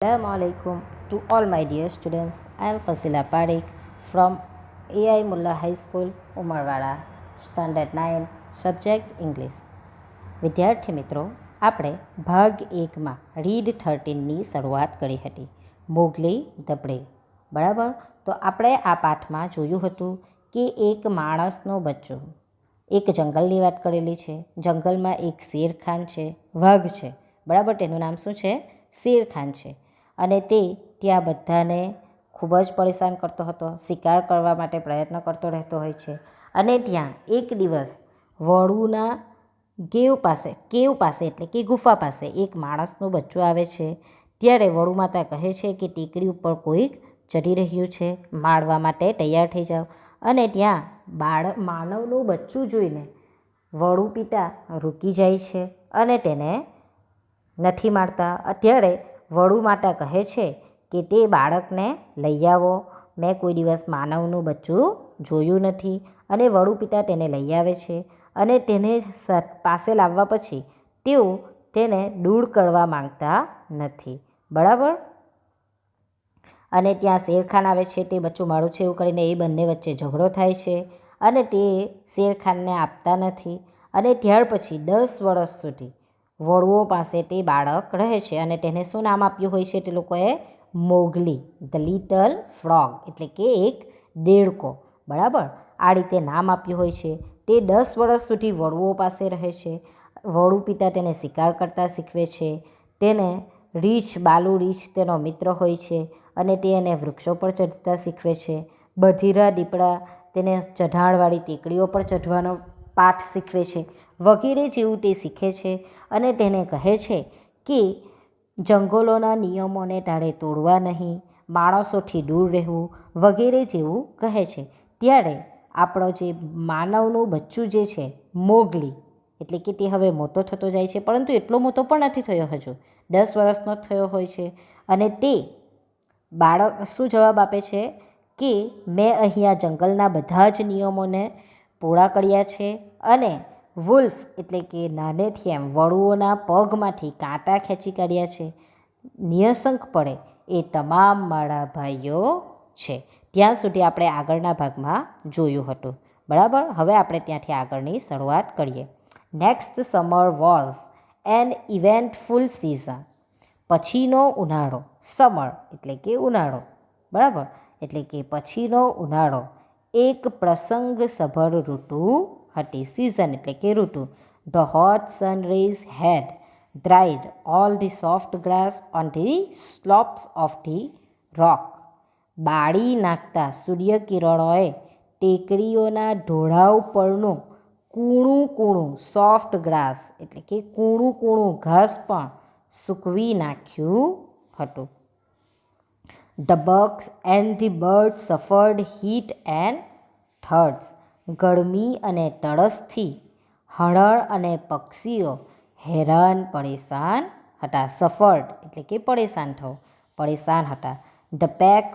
Assalamu alaikum to all my dear students. I am Fasila Parekh from AI Mullah High School, Umarwada, standard 9, subject English. વિદ્યાર્થી મિત્રો, આપણે ભાગ 1માં read 13ની શરૂઆત કરી હતી, મોગલી ધ બ્રેવ. બરાબર? તો આપણે આ પાઠમાં જોયું હતું કે એક માણસનો બચ્ચો, એક જંગલની વાત કરેલી છે. જંગલમાં એક શેરખાન છે, વાઘ છે. બરાબર? તેનું નામ શું છે? શેરખાન છે. અને તે ત્યાં બધાને ખૂબ જ પરેશાન કરતો હતો, શિકાર કરવા માટે પ્રયત્ન કરતો રહેતો હોય છે. અને ત્યાં એક દિવસ વડુના કેવ પાસે એટલે કે ગુફા પાસે એક માણસનું બચ્ચું આવે છે. ત્યારે વડુ માતા કહે છે કે ટેકરી ઉપર કોઈક ચડી રહ્યું છે, મારવા માટે તૈયાર થઈ જાઓ. અને ત્યાં માનવનું બચ્ચું જોઈને વડુ પિતા રૂકી જાય છે અને તેને નથી મારતા. અત્યારે વડુ માતા કહે છે કે તે બાળકને લઈ આવો, મેં કોઈ દિવસ માનવનું બચ્ચું જોયું નથી. અને વડુ પિતા તેને લઈ આવે છે અને તેને પાસે લાવવા પછી તેઓ તેને દૂર કરવા માંગતા નથી. બરાબર? અને ત્યાં શેરખાન આવે છે, તે બચ્ચું મારું છે એવું કરીને એ બંને વચ્ચે ઝઘડો થાય છે અને તે શેરખાનને આપતા નથી. અને ત્યાર પછી 10 વર્ષ સુધી વડુઓ પાસે તે બાળક રહે છે અને તેને શું નામ આપ્યું હોય છે? તે લોકોએ મોગલી, ધ લિટલ ફ્રોગ, એટલે કે એક દેડકો. બરાબર? આ રીતે નામ આપ્યું હોય છે. તે 10 વર્ષ સુધી વડુઓ પાસે રહે છે. વડુ પિતા તેને શિકાર કરતા શીખવે છે. તેને બાલુ રીંછ તેનો મિત્ર હોય છે અને તે એને વૃક્ષો પર ચઢતા શીખવે છે. બધિરા દીપડા તેને ચઢાણવાળી ટેકરીઓ પર ચઢવાનો પાઠ શીખવે છે, વગેરે જેવું તે શીખે છે. અને તેને કહે છે કે જંગલોના નિયમોને તારે તોડવા નહીં, માણસોથી દૂર રહેવું, વગેરે જેવું કહે છે. ત્યારે આપણો જે માનવનું બચ્ચું જે છે મોગલી, એટલે કે તે હવે મોટો થતો જાય છે, પરંતુ એટલો મોટો પણ નથી થયો, હજુ 10 વર્ષનો જ થયો હોય છે. અને તે બાળક શું જવાબ આપે છે કે મેં અહીંયા જંગલના બધા જ નિયમોને પૂરા કર્યા છે અને વુલ્ફ એટલે કે નાનેથી એમ વડુઓના પગમાંથી કાંટા ખેંચી કાઢ્યા છે. નિઃશંકપણે એ તમામ મારા ભાઈઓ છે. ત્યાં સુધી આપણે આગળના ભાગમાં જોયું હતું. બરાબર? હવે આપણે ત્યાંથી આગળની શરૂઆત કરીએ. Next summer was an eventful season. પછીનો ઉનાળો, સમર એટલે કે ઉનાળો. બરાબર? એટલે કે પછીનો ઉનાળો એક પ્રસંગસભર ઋતુ હતી. સિઝન એટલે કે ઋતુ. The hot sun rays had dried all the soft grass on the slopes of the rock. બાળી નાખતા સૂર્યકિરણોએ ટેકરીઓના ઢોળાવ પરનું કૂણું સોફ્ટ ગ્રાસ એટલે કે કૂણું ઘાસ પણ સૂકવી નાખ્યું હતું. The bucks and the bird suffered heat and thirst. ગરમી અને તરસથી હરણ અને પક્ષીઓ હેરાન પરેશાન હતા. સફર્ડ એટલે કે પરેશાન થવું, પરેશાન હતા. The pack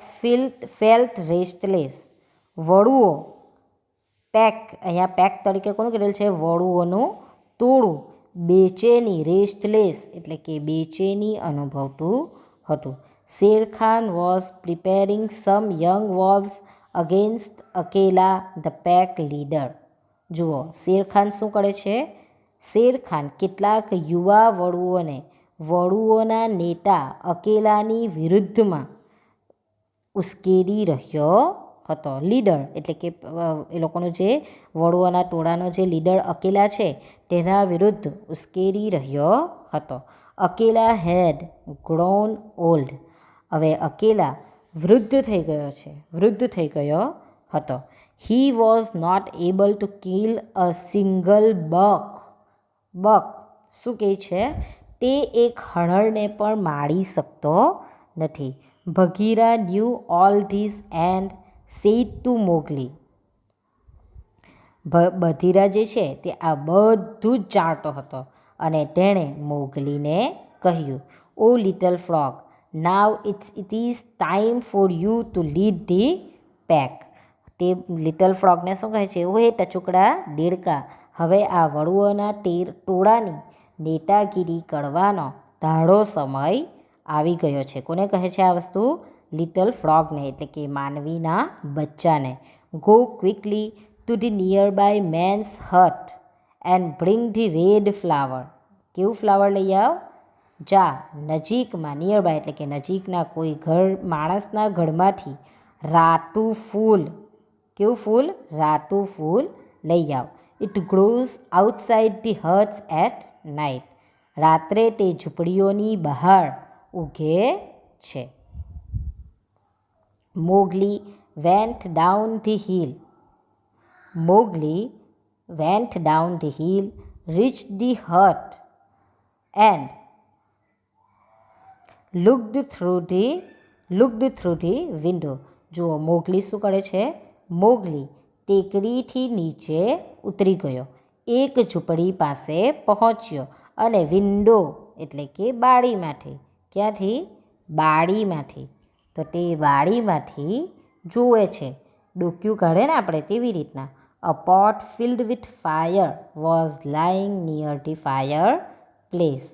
felt restless. વડુઓ પેક, અહીંયા પેક તરીકે કોનું કરેલું છે? વડુઓનું ટોળું બેચેની, રેસ્ટલેસ એટલે કે બેચેની અનુભવતું હતું. Shere Khan was preparing some young wolves against Akela the pack leader. જુઓ, શેરખાન શું કરે છે? શેરખાન કેટલાક યુવા વડુઓના નેતા અકેલાની વિરુદ્ધમાં ઉશ્કેરી રહ્યો હતો. લીડર એટલે કે એ લોકોનું જે વડુઓના ટોળાનો જે લીડર અકેલા છે તેના વિરુદ્ધ ઉશ્કેરી રહ્યો હતો. Akela had grown old. હવે અકેલા વૃદ્ધ થઈ ગયો હતો. He was not able to kill a single buck. શું કહે છે? તે એક હરણને પણ મારી શકતો નથી. Bagheera knew all this and said to Mowgli. Bagheera જે છે તે આ બધું જ જાણતો હતો અને તેણે મોગલીને કહ્યું, O little frog, now it is time for you to lead the pack. તે લિટલ ફ્રોગને શું કહે છે? ઓહે ટચુકડા દેડકા, હવે આ વડુઓના ટોળાની નેતાગીરી કરવાનો તારો સમય આવી ગયો છે. કોને કહે છે આ વસ્તુ? લિટલ ફ્રોગને, એટલે કે માનવીના બચ્ચાને. Go quickly to the nearby man's hut and bring the red flower. કેવું ફ્લાવર લઈ આવ? જા નજીકમાં, નિયર બાય એટલે કે નજીકના કોઈ ઘર, માણસના ઘરમાંથી રાતું ફૂલ. કેવું ફૂલ? રાતું ફૂલ લઈ આવ. It grows outside the huts at night. રાત્રે તે ઝૂંપડીઓની બહાર ઉગે છે. Mowgli went down the hill. Mowgli went down the hill, reached the hut and looked through the window. જુઓ મોગલી શું કરે છે? મોગલી ટેકરીથી નીચે ઉતરી ગયો, એક ઝૂંપડી પાસે પહોંચ્યો અને વિન્ડો એટલે કે બારીમાંથી. ક્યાંથી? બારીમાંથી. તો તે બારીમાંથી જુએ છે. ડોક્યું કાઢે ને આપણે તેવી રીતના. A pot field with fire was lying near the fire place.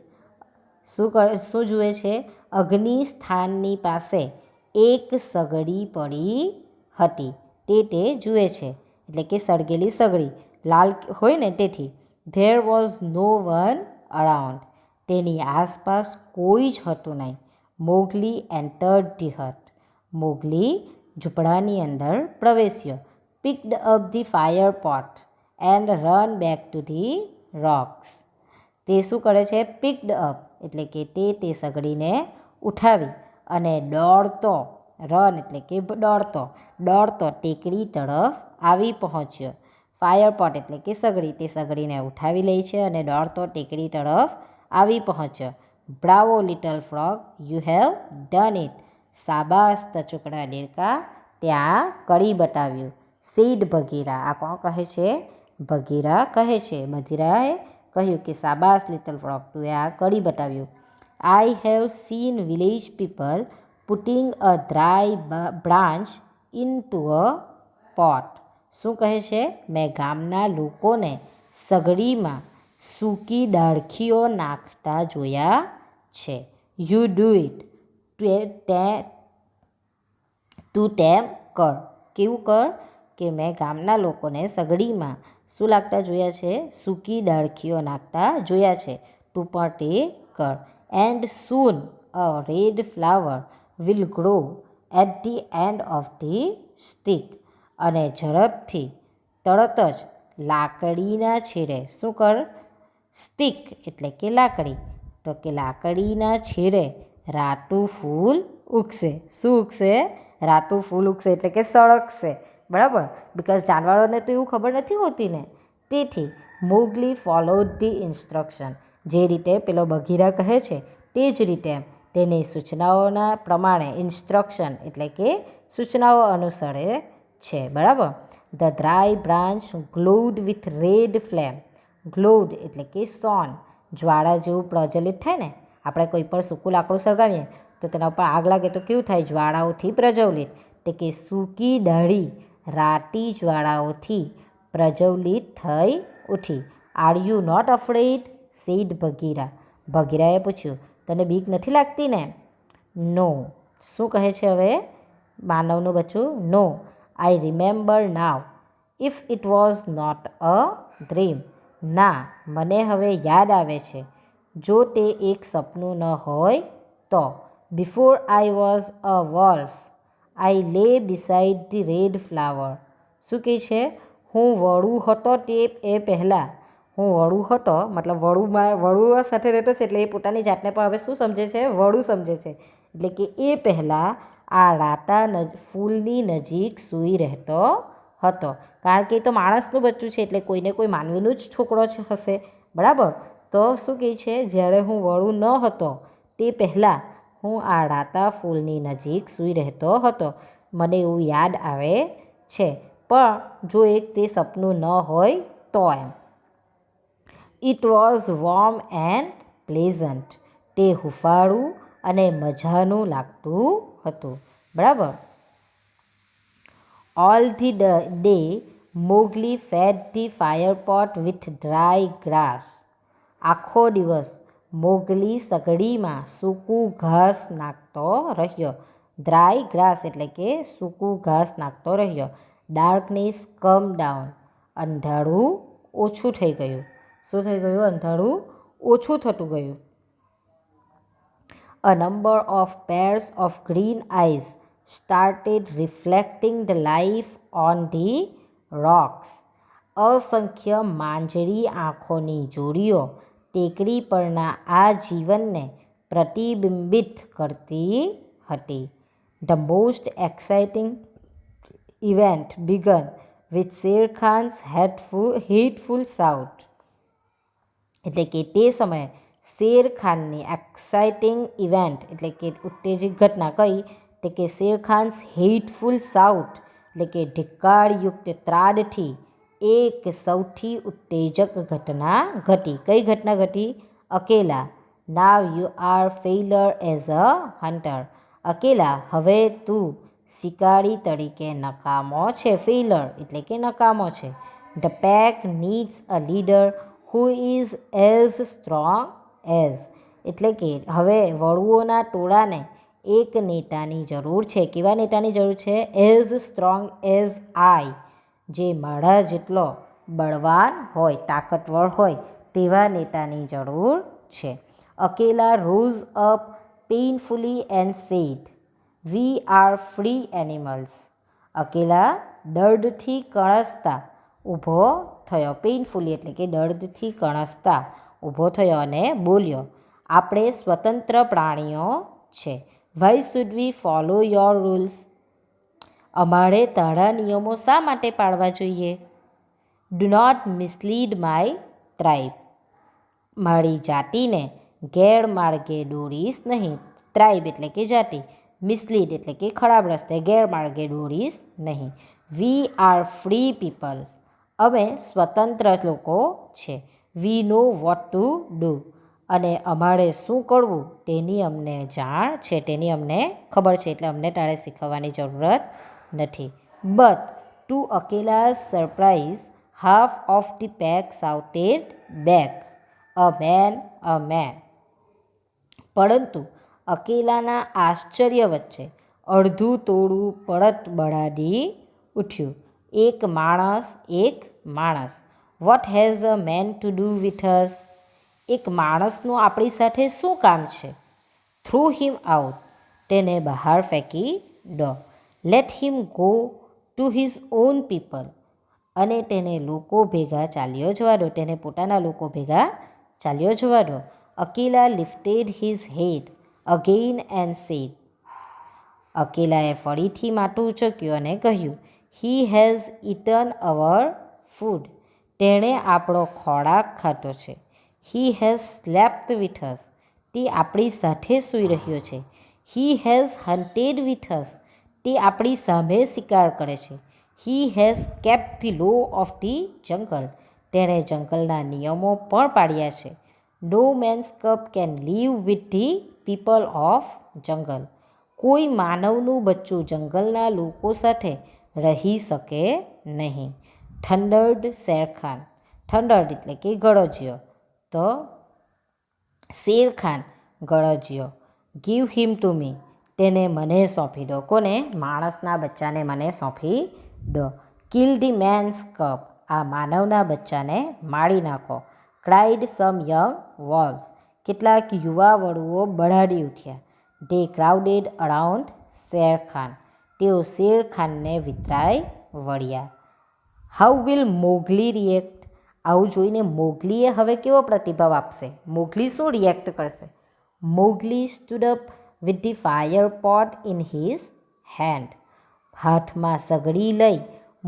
શું જુએ છે? અગ્નિ સ્થાનની પાસે એક સગડી પડી હતી. તે જુએ છે, એટલે કે સળગેલી સગડી લાલ હોય ને તેથી. There was no one around. તેની આસપાસ કોઈ જ હતું નહીં. મોગલી એન્ટર્ડ ધી હટ. મોગલી ઝૂંપડાની અંદર પ્રવેશ્યો. Picked up the fire pot and run back to the rocks. તે શું કરે છે? પિક્ડ અપ એટલે કે તે સગડીને ઉઠાવી અને દોડતો, રન એટલે કે દોડતો ટેકરી તરફ આવી પહોંચ્યો. ફાયર પોટ એટલે કે સગડી, તે સગડીને ઉઠાવી લે છે અને દોડતો ટેકરી તરફ આવી પહોંચ્યો. Bravo little frog, you have done it. સાબાસ તચુકડા દેડકા, ત્યાં કરી બતાવ્યું. સેડ બગીરા. આ કોણ કહે છે? બગીરા કહે છે. બગીરાએ કહ્યું કે સાબાસ લિટલ ફ્રોગ, તું આ કરી બતાવ્યું. I have seen village people putting a dry branch in to a pot. શું કહે છે? મેં ગામના લોકોને સગડીમાં સૂકી ડાળખીઓ નાખતા જોયા છે. You do it. તું તેમ કર. કેવું કર? કે મેં ગામના લોકોને સગડીમાં શું લાગતા જોયા છે? સૂકી ડાળખીઓ નાખતા જોયા છે. તું પણ તે કર. And soon a red flower will grow at the end of the stick. અને ઝડપથી તરત જ લાકડીના છેડે શું કર? સ્ટીક એટલે કે લાકડી. તો કે લાકડીના છેડે રાતું ફૂલ ઉગશે. શું ઉગશે? રાતું ફૂલ ઉગશે એટલે કે સળગશે. બરાબર? બિકોઝ જાનવરોને તો એવું ખબર નથી હોતી ને. તેથી મોગલી ફોલોડ ધી ઇન્સ્ટ્રક્શન. જે રીતે પેલો બગીરા કહે છે તે જ રીતે તેની સૂચનાઓના પ્રમાણે ઇન્સ્ટ્રક્શન એટલે કે સૂચનાઓ અનુસરે છે. બરાબર? The dry branch glowed with red flame. Glowed એટલે કે સોન, જ્વાળા જેવું પ્રજ્વલિત થાય ને. આપણે કોઈ પણ સૂકું લાકડું સળગાવીએ તો તેના ઉપર આગ લાગે તો કેવું થાય? જ્વાળાઓથી પ્રજ્વલિત. તે કે સૂકી ડાળી રાતી જ્વાળાઓથી પ્રજ્વલિત થઈ ઉઠી. Are you not afraid? Said Bagheera. બગીરાએ પૂછ્યું, તને બીક નથી લાગતી ને? નો. શું કહે છે હવે માનવનું બચ્ચું? No, I remember now if it was not a dream. ના, મને હવે યાદ આવે છે, જો તે એક સપનું ન હોય તો. Before I was a wolf I lay beside the red flower. શું કહે છે? હું વડુ હતો એ પહેલાં. હું વડુ હતો મતલબ વડુ સાથે રહેતો છે એટલે એ પોતાની જાતને પણ હવે શું સમજે છે? વડુ સમજે છે. એટલે કે એ પહેલાં આ રાતા ફૂલની નજીક સૂઈ રહેતો હતો. કારણ કે એ તો માણસનું બચ્ચું છે એટલે કોઈને કોઈ માનવીનું જ છોકરો હશે. બરાબર? તો શું કહે છે? જ્યારે હું વડુ ન હતો તે પહેલાં હું આ રાતા ફૂલની નજીક સૂઈ રહેતો હતો. મને એવું યાદ આવે છે, પણ જો એક તે સપનું ન હોય તો એમ. It was warm and pleasant. તે હુંફાળું અને મજાનું લાગતું હતું. બરાબર? All the day Mowgli fed the fire pot with dry grass. આખો દિવસ મોગલી સગડીમાં સૂકું ઘાસ નાખતો રહ્યો. ડ્રાય ગ્રાસ એટલે કે સૂકું ઘાસ નાખતો રહ્યો. ડાર્કનેસ કમ ડાઉન, અંધારું ઓછું થઈ ગયું. શું થઈ ગયું? અંધારું ઓછું થતું ગયું. A number of pairs of green eyes started reflecting the life on the rocks. અસંખ્ય માંજરી આંખોની જોડીઓ ટેકરી પરના આ જીવનને પ્રતિબિંબિત કરતી હતી. The most exciting event began with Sher Khan's hateful shout. એટલે કે તે સમયે શેર ખાનની એક્સાઇટિંગ ઇવેન્ટ એટલે કે ઉત્તેજક ઘટના કઈ? તે કે શેર ખાન્સ હેટફુલ સાઉટ એટલે કે ધિક્કારયુક્ત ત્રાડથી એક સૌથી ઉત્તેજક ઘટના ઘટી. કઈ ઘટના ઘટી? Akela. Now you are failure as a hunter. Akela, હવે તું શિકારી તરીકે નકામો છે. ફેઇલર એટલે કે નકામો છે. The pack needs a leader who is as strong as એટલે કે હવે વડુઓના ટોળાને એક નેતાની જરૂર છે. કેવા નેતાની જરૂર છે? એઝ સ્ટ્રોંગ એઝ આઈ, જે મારા જેટલો બળવાન હોય, તાકતવર હોય તેવા નેતાની જરૂર છે. Akela rose up painfully and said, we are free animals. Akela દર્દથી કણસતા ઊભો થયો. પેઇનફુલી એટલે કે દર્દથી કણસતા ઊભો થયો અને બોલ્યો, આપણે સ્વતંત્ર પ્રાણીઓ છે. Why should we follow your rules? અમારે તારા નિયમો શા માટે પાળવા જોઈએ? Do not mislead my tribe. મારી જાતિને ગેરમાર્ગે દોરીશ નહીં. ટ્રાઇબ એટલે કે જાતિ. મિસલીડ એટલે કે ખરાબ રસ્તે, ગેરમાર્ગે દોરીશ નહીં. વી આર ફ્રી પીપલ. અમે સ્વતંત્ર લોકો છે. વી નો વોટ ટુ ડુ. અને અમારે શું કરવું તેની અમને જાણ છે, તેની અમને ખબર છે, એટલે અમને તારે શીખવવાની જરૂરત નથી. But to Akela's surprise half of the pack shouted back, a man, a man. પરંતુ અકેલાના આશ્ચર્ય વચ્ચે અડધું ટોળું પરત બળાડી ઉઠ્યું, એક માણસ, એક માણસ. What has a man to do with us? એક માણસનું આપણી સાથે શું કામ છે? Throw him out. તેને બહાર ફેંકી દો. Let him go to his own people. અને તેને લોકો ભેગા ચાલ્યો જવા દો. તેને પોતાના લોકો ભેગા ચાલ્યો જવા દો. Akela lifted his head again and said. અકેલાએ ફરીથી માથું ઉચક્યું અને કહ્યું, he has eaten our food. તેણે આપણો ખોરાક ખાધો છે. He has slept with us. તે આપણી સાથે સૂઈ રહ્યો છે. He has hunted with us. તે આપણી સામે શિકાર કરે છે. He has kept the law of the jungle. તેણે જંગલના નિયમો પણ પાડ્યા છે. No man's cub can live with the people of જંગલ. કોઈ માનવનું બચ્ચું જંગલના લોકો સાથે રહી શકે નહીં. થંડર્ડ શેર ખાન. થંડર્ડ એટલે કે ગરજ્યો. તો શેર ખાન ગરજ્યો. Give him to me. તેને મને સોંપી દો. કોને? માણસના બચ્ચાને મને સોંપી દો. Kill the man's cub. આ માનવના બચ્ચાને મારી નાખો. Cried some young wolves. કેટલાક યુવા વડુઓ બળાડી ઉઠ્યા. They crowded around Shere Khan. તેઓ શેર ખાનને વિતરાઈ વળ્યા. How will Mowgli react? આવું જોઈને મોગલીએ હવે કેવો પ્રતિભાવ આપશે? મોગલી શું રિએક્ટ કરશે? Mowgli stood up with the fire pot in his hand. હાથમાં સગડી લઈ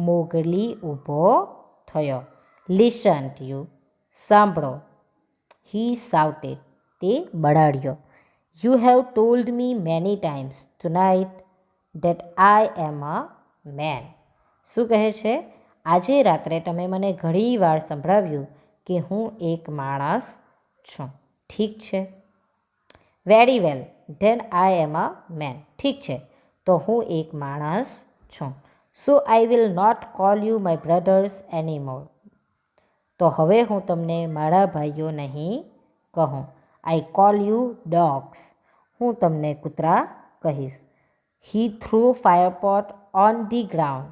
મોગલી ઊભો થયો. Listen you. સાંભળો. He shouted. તે બળાડ્યો. You have told me many times tonight that I am a man. શું કહે છે? આજે રાત્રે તમે મને ઘણી વાર સંભળાવ્યું કે હું એક માણસ છું. ઠીક છે. Very well, then I am a man. ઠીક છે, તો હું એક માણસ છું. So I will not call you my brothers any more. તો હવે હું તમને મારા ભાઈઓ નહીં કહું. I call you dogs. હું તમને કૂતરા કહીશ. He threw fire pot on the ground.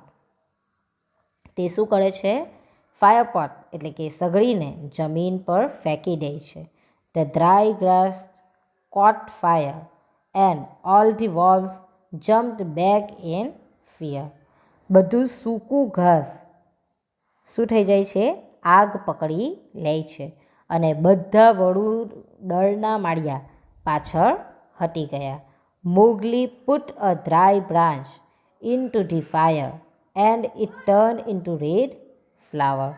તે શું કરે છે? ફાયરપોટ એટલે કે સગડીને જમીન પર ફેંકી દે છે. The dry grass caught fire and all the wolves jumped back in fear. બધું સૂકું ઘાસ શું થઈ જાય છે? આગ પકડી લે છે અને બધા વડુ ડરના માળિયા પાછળ હટી ગયા. Mowgli put a dry branch into the fire and it turn into red flower.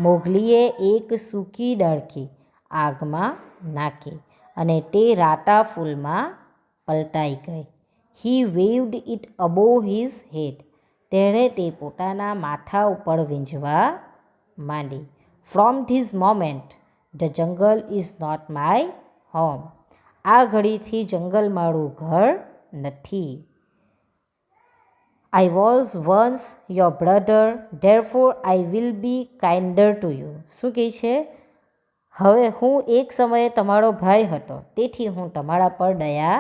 મોગલીએ એક સૂકી ડાળખી આગમાં નાખી અને તે રાતા ફૂલમાં પલટાઈ ગઈ. He waved it above his head. તેણે તે પોતાના માથા ઉપર વીંઝવા માંડી. From this moment the jungle is not my home. આ ઘડીથી જંગલ મારું ઘર નથી. I was once your brother therefore I will be kinder to you. શું કહે છે? હવે હું એક સમયે તમારો ભાઈ હતો, તેથી હું તમારા પર દયા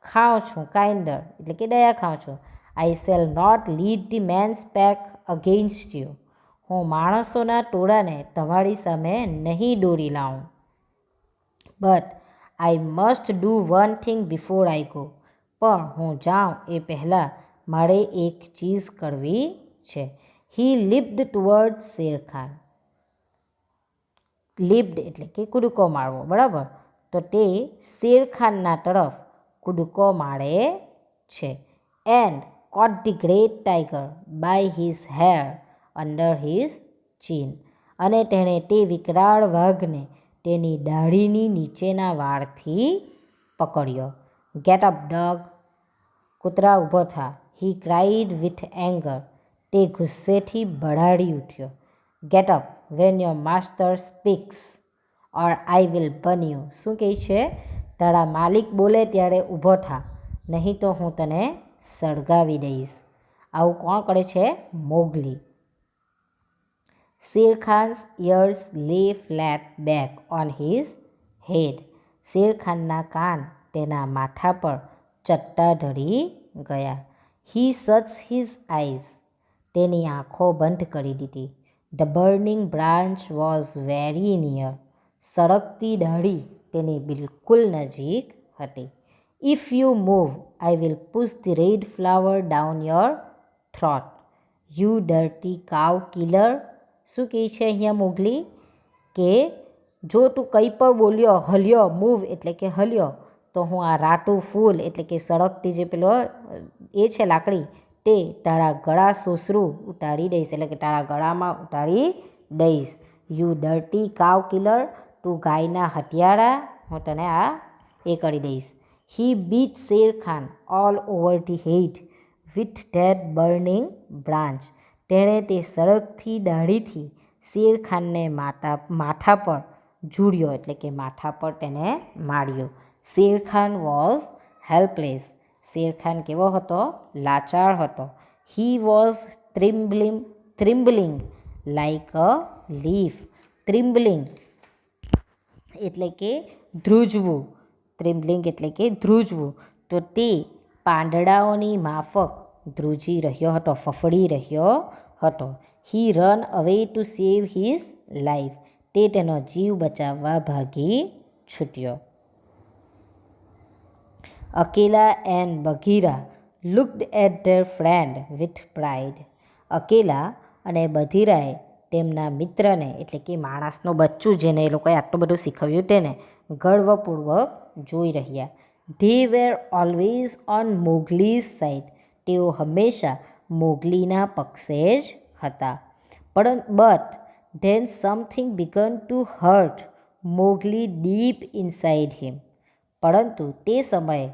ખાઉં છું. કાઇન્ડર એટલે કે દયા ખાઉં છું. I shall not lead the man's pack against you. હું માણસોના ટોળાને તમારી સામે નહીં દોરી લાવું. But I must do one thing before I go. પણ હું જાઉં એ પહેલાં મારે એક ચીજ કરવી છે. હી લીપ્ડ ટુવર્ડ શેરખાન. લીપ્ડ એટલે કે કૂદકો મારવો, બરાબર? તો તે શેરખાનના તરફ કૂદકો મારે છે. And caught the great tiger by his hair under his chin. અને તેણે તે વિકરાળ વાઘને તેની દાઢીની નીચેના વાળથી પકડ્યો. Get up dog. કૂતરા ઊભો થા. He cried with anger. તે ગુસ્સેથી ભડાડી ઉઠ્યો. Get up when your master speaks or I will burn you. શું કહે છે? તારા માલિક બોલે ત્યારે ઊભો થા, નહીં તો હું તને સળગાવી દઈશ. આવું કોણ કરે છે? Mowgli. Shere Khan's ears lay flat back on his head. શેરખાનના કાન તેના માથા પર ચટ્ટા ઢળી ગયા. He shuts his eyes. તેની આંખો બંધ કરી દીધી. The burning branch was very near. સળગતી ડાળી તેની બિલકુલ નજીક હતી. If you move I will push the red flower down your throat you dirty cow killer. શું કહે છે અહીંયા મોગલી? કે જો તું કંઈ પણ બોલ્યો, હલ્યો, મૂવ એટલે કે હલ્યો, તો હું આ રાતું ફૂલ એટલે કે સળગતી જે પેલો એ છે લાકડી, તે તારા ગળા સોસરું ઉતારી દઈશ, એટલે કે તારા ગળામાં ઉતારી દઈશ. You dirty cow killer. તું ગાયના હત્યારા, હું તને આ એ કરી દઈશ. He beat Shere Khan all over the head with that burning branch. તેણે તે સળગતી ડાળીથી શેરખાનને માથા પર જુડ્યો, એટલે કે માથા પર તેને માર્યો. Sherkhan was helpless. શેરખાન કેવો હતો? લાચાર હતો. He was trembling like a leaf. Trembling એટલે કે ધ્રુજવું. થ્રિમ્બલિંગ એટલે કે ધ્રુજવું. તો તે પાંદડાઓની માફક ધ્રુજી રહ્યો હતો, ફફડી રહ્યો હતો. He run away to save his life. તે તેનો જીવ બચાવવા ભાગી છૂટ્યો. Akela and Bagheera looked at their friend with pride. Akela અને બઘીરાએ તેમના મિત્રને એટલે કે માણસનું બચ્ચું જેને એ લોકોએ આટલું બધું શીખવ્યું તેને ગર્વપૂર્વક જોઈ રહ્યા. They were always on Mowgli's side. તેઓ હંમેશા મોગલીના પક્ષે જ હતા. But then something began to hurt Mowgli deep inside him. પરંતુ તે સમયે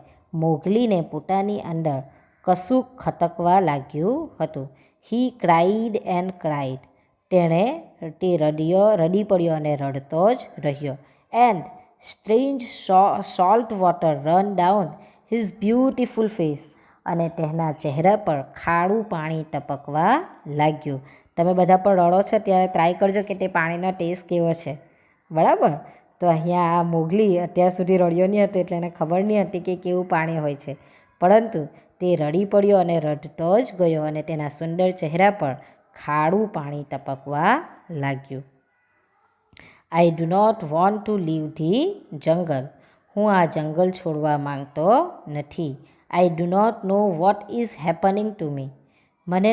મોગલીને પોતાની અંદર કશુંક ખટકવા લાગ્યું હતું. હી ક્રાઇડ એન્ડ ક્રાઇડ. તેણે રડી પડ્યો અને રડતો જ રહ્યો. And strange salt water run down his beautiful face. અને તેના ચહેરા પર ખારું પાણી ટપકવા લાગ્યું. તમે બધા પણ રડો છો ત્યારે ટ્રાય કરજો કે તે પાણીનો ટેસ્ટ કેવો છે, બરાબર? તો અહીંયા આ મોગલી અત્યાર સુધી રડ્યો નહીં હતો એટલે એને ખબર નહીં હતી કે કેવું પાણી હોય છે, પરંતુ તે રડી પડ્યો અને રડતો જ ગયો અને તેના સુંદર ચહેરા પર ખાડું પાણી ટપકવા લાગ્યું. I do not want to leave the jungle. હું આ જંગલ છોડવા માંગતો નથી. I do not know what is happening to me. મને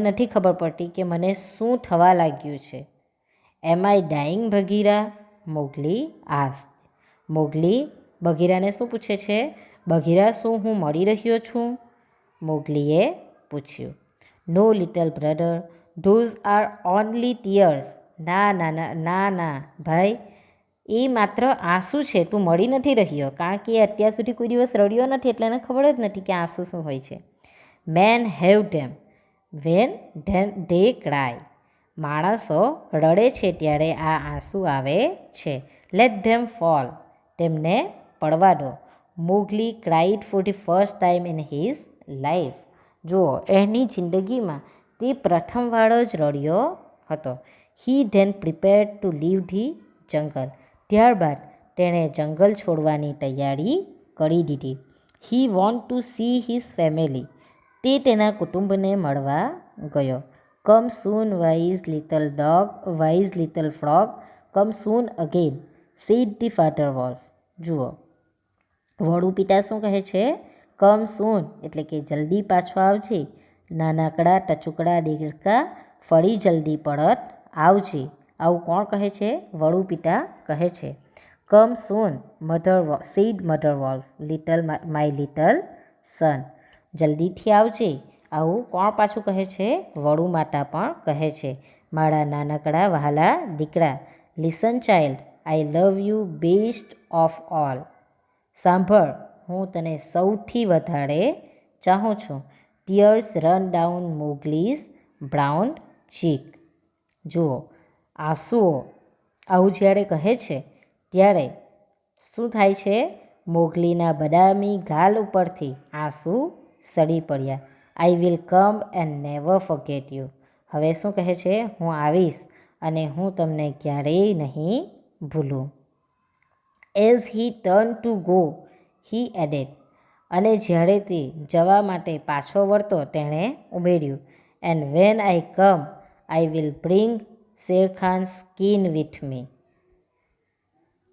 નથી ખબર પડતી કે મને શું થવા લાગ્યું છે. એમ આઈ ડાઈંગ બગીરા? મોગલી આસ્ક્ડ. મોગલી બગીરાને શું પૂછે છે? બગીરા, શું હું મળી રહ્યો છું? મોગલીએ પૂછ્યું. No little brother, those are only tears. ના ભાઈ, એ માત્ર આંસુ છે, તું મળી નથી રહ્યો. કારણ કે એ અત્યાર સુધી કોઈ દિવસ રડ્યો નથી એટલે એને ખબર જ નથી કે આંસુ શું હોય છે. Men have them when they cry. માણસો રડે છે ત્યારે આ આંસુ આવે છે. Let them fall. તેમને પડવા દો. Mowgli cried for the first time in his life. જુઓ, એની જિંદગીમાં તે પ્રથમવાર જ રડ્યો હતો. He then prepared to leave the jungle. ત્યારબાદ તેણે જંગલ છોડવાની તૈયારી કરી દીધી. He want to see his family. તે તેના કુટુંબને મળવા ગયો. Come soon wise little frog, come soon again said the father wolf. જુઓ, વડુ પિતા શું કહે છે? કમ સૂન એટલે કે જલ્દી પાછો આવજે. નાનકડા ટચુકડા દેડકા, ફરી જલ્દી પરત આવજે. આવું કોણ કહે છે? વડુ પિતા કહે છે. Come soon said mother wolf my little son. જલ્દીથી આવજે. આવું કોણ પાછું કહે છે? વડુ માતા પણ કહે છે. મારા નાનકડા વહાલા દીકરા. Listen child, I love you best of all. સાંભળ, હું તને સૌથી વધારે ચાહું છું. Tears run down Mowgli's brown cheek. જુઓ, આંસુઓ આવું જ્યારે કહે છે ત્યારે શું થાય છે? મોગલીના બદામી ગાલ ઉપરથી આંસુ સડી પડ્યા. I will come and never forget you. હવે શું કહે છે? હું આવીશ અને હું તમને ક્યારેય નહીં ભૂલું. As he turn to go he added. અને જ્યારે તે જવા માટે પાછો વળતો તેણે ઉમેર્યું. And when I come I will bring Sherkhan skin with me.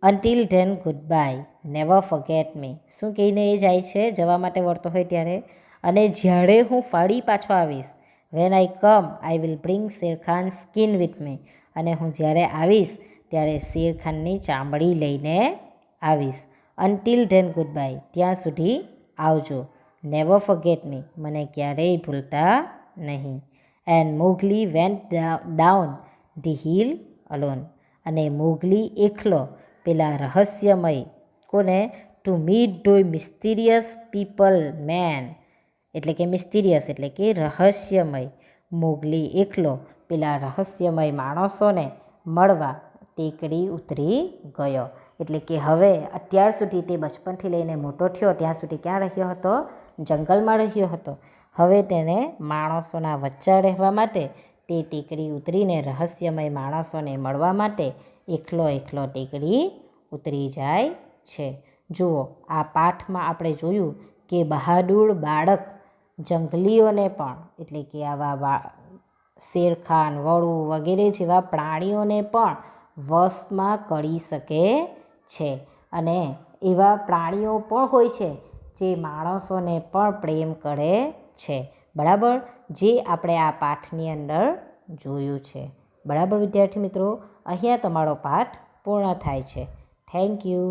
Until then goodbye, never forget me. શું કહીને એ જાય છે જવા માટે વળતો હોય ત્યારે? અને જ્યારે હું ફરી પાછો આવીશ, when I come I will bring Sherkhan skin with me. અને હું જ્યારે આવીશ ત્યારે શેરખાનની ચામડી લઈને આવીશ. અન્ટિલ ધેન ગુડ બાય, ત્યાં સુધી આવજો. નેવર ફોરગેટ મી, મને ક્યારેય ભૂલતા નહીં. And Mowgli went down the hill alone. અને મોગલી એકલો પેલા રહસ્યમય કોને? To meet the mysterious people man. એટલે કે મિસ્ટીરિયસ એટલે કે રહસ્યમય. મોગલી એકલો પેલા રહસ્યમય માણસોને મળવા ટેકરી ઉતરી ગયો. એટલે કે હવે અત્યાર સુધી તે બચપનથી લઈને મોટો થયો ત્યાં સુધી ક્યાં રહ્યો હતો? જંગલમાં રહ્યો હતો. હવે તેને માણસોના વચ્ચે રહેવા માટે તે ટેકરી ઉતરીને રહસ્યમય માણસોને મળવા માટે એકલો ટેકરી ઉતરી જાય છે. જુઓ, આ પાઠમાં આપણે જોયું કે બહાદુર બાળક જંગલીઓને પણ એટલે કે આવા શેરખાન, વડુ વગેરે જેવા પ્રાણીઓને પણ વશમાં કરી શકે છે. અને એવા પ્રાણીઓ પણ હોય છે જે માણસોને પણ પ્રેમ કરે છે. બરાબર, જે આપણે આ પાઠની અંદર જોયું છે. બરાબર વિદ્યાર્થી મિત્રો, અહીંયા તમારો પાઠ પૂર્ણ થાય છે. Thank you.